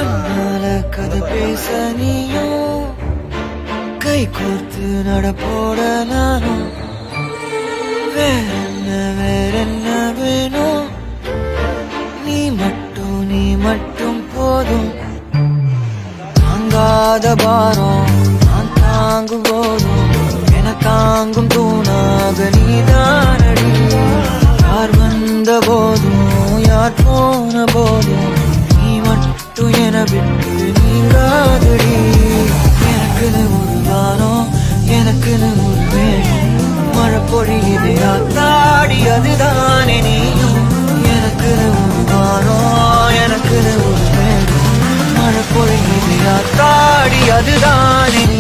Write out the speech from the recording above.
கண்ணால கதை பேச நீயும் கை கோர்த்து நடப்போடலாம். வேறென்ன வேணும், நீ மட்டும் போதும். தாங்காத பாரம் நான் தாங்கும் போதும் என தாங்கும் தூணாக நீதானடி. யார் வந்த போதும் யார் போன போதும் நீ மட்டும் என விட்டு நீங்காதடி. எனக்குன்னு ஒரு வானம், எனக்குன்னு ஒரு வேணும், மழை பொழியுது தாடி அதுதானே நீயும். எனக்குன்னு ஒரு வானம், எனக்குன்னு ஒரு வேணும், மழை பொழியுது தாடி அதுதானே நீ.